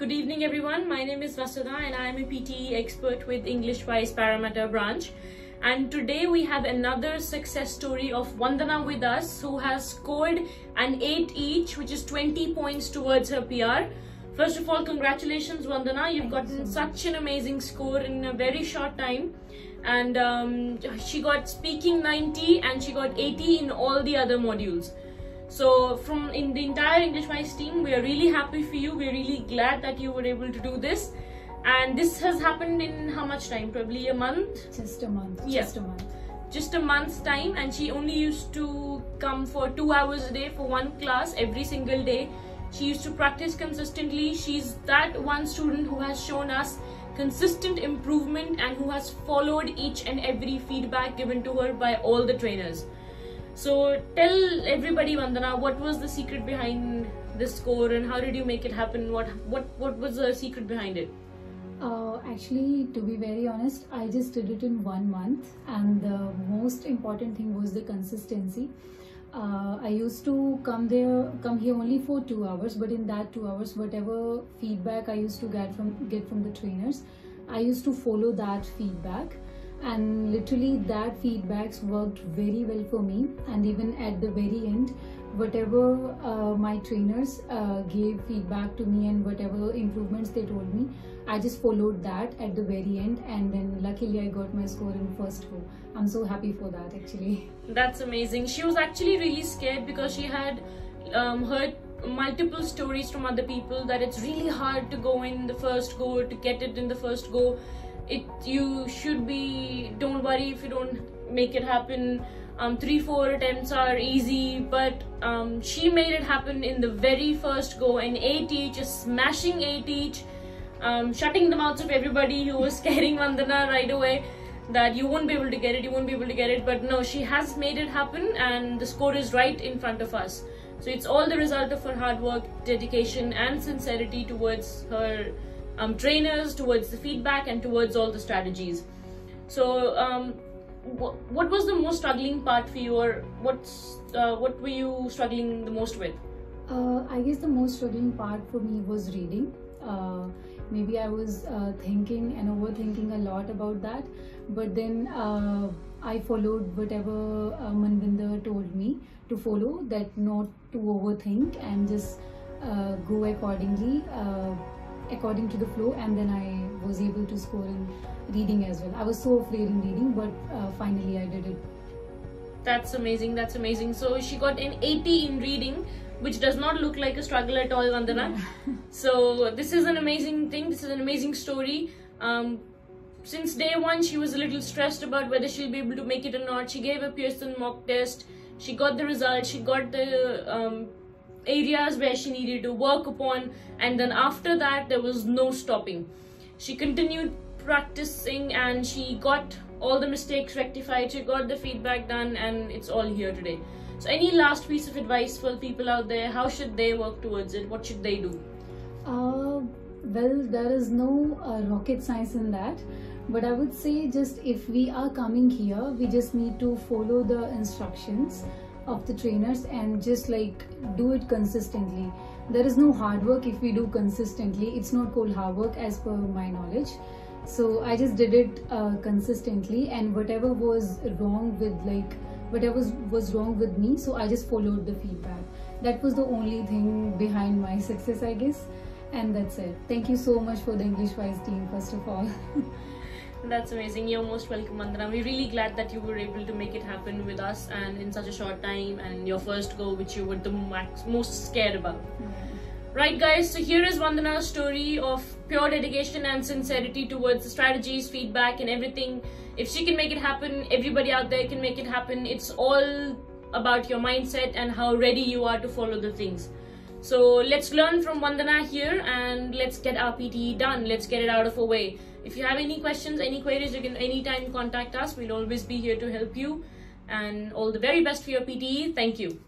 Good evening everyone, my name is Vasudha and I am a PTE expert with English Wise Parramatta branch. And today we have another success story of Vandana with us, who has scored an 8 each, which is 20 points towards her PR. First of all, congratulations Vandana, you've gotten such an amazing score in a very short time. And she got speaking 90 and she got 80 in all the other modules. So in the entire English Wise team, we are really happy for you. We're really glad that you were able to do this. And this has happened in how much time? Probably a month? Just a month. Yeah. Just a month. Just a month's time, and she only used to come for 2 hours a day for one class every single day. She used to practice consistently. She's that one student who has shown us consistent improvement and who has followed each and every feedback given to her by all the trainers. So tell everybody, Vandana, what was the secret behind this score and how did you make it happen? What was the secret behind it? Actually, to be very honest, I just did it in 1 month, and the most important thing was the consistency. I used to come here only for 2 hours, but in that 2 hours, whatever feedback I used to get from the trainers, I used to follow that feedback. And literally that feedbacks worked very well for me. And even at the very end, whatever my trainers gave feedback to me and whatever improvements they told me, I just followed that at the very end, and then luckily I got my score in first go. I'm so happy for that actually. That's amazing. She was actually really scared because she had heard multiple stories from other people that it's really hard to go in the first go, to get it in the first go. Don't worry if you don't make it happen. 3-4 attempts are easy, but she made it happen in the very first go, and 8 each, just smashing 8 each, shutting the mouths of everybody who was scaring Vandana right away that you won't be able to get it, but no, she has made it happen and the score is right in front of us. So it's all the result of her hard work, dedication and sincerity towards her trainers, towards the feedback and towards all the strategies. So what was the most struggling part for you, or what were you struggling the most with? I guess the most struggling part for me was reading. Maybe I was thinking and overthinking a lot about that, but then I followed whatever Manvinder told me to follow, that not to overthink and just go according to the flow, and then I was able to score in reading as well. I was so afraid in reading, but finally I did it. That's amazing, that's amazing. So she got an 80 in reading, which does not look like a struggle at all, Vandana. Yeah. So this is an amazing thing, this is an amazing story. Since day one she was a little stressed about whether she'll be able to make it or not. She gave a Pearson mock test, she got the results, she got the areas where she needed to work upon, and then after that there was no stopping. She continued practicing and she got all the mistakes rectified, she got the feedback done, and it's all here today. So any last piece of advice for people out there? How should they work towards it? What should they do? Well, there is no rocket science in that, but I would say just if we are coming here, we just need to follow the instructions of the trainers and just like do it consistently. There is no hard work if we do consistently. It's not called hard work as per my knowledge. So I just did it consistently, and whatever was wrong with me, so I just followed the feedback. That was the only thing behind my success, I guess, and that's it. Thank you so much for the English Wise team, first of all. That's amazing. You're most welcome, Vandana. We're really glad that you were able to make it happen with us and in such a short time, and your first go, which you were the most scared about. Right guys, so here is Vandana's story of pure dedication and sincerity towards the strategies, feedback and everything. If she can make it happen, everybody out there can make it happen. It's all about your mindset and how ready you are to follow the things. So let's learn from Vandana here and let's get our PTE done. Let's get it out of our way. If you have any questions, any queries, you can anytime contact us. We'll always be here to help you. And all the very best for your PTE. Thank you.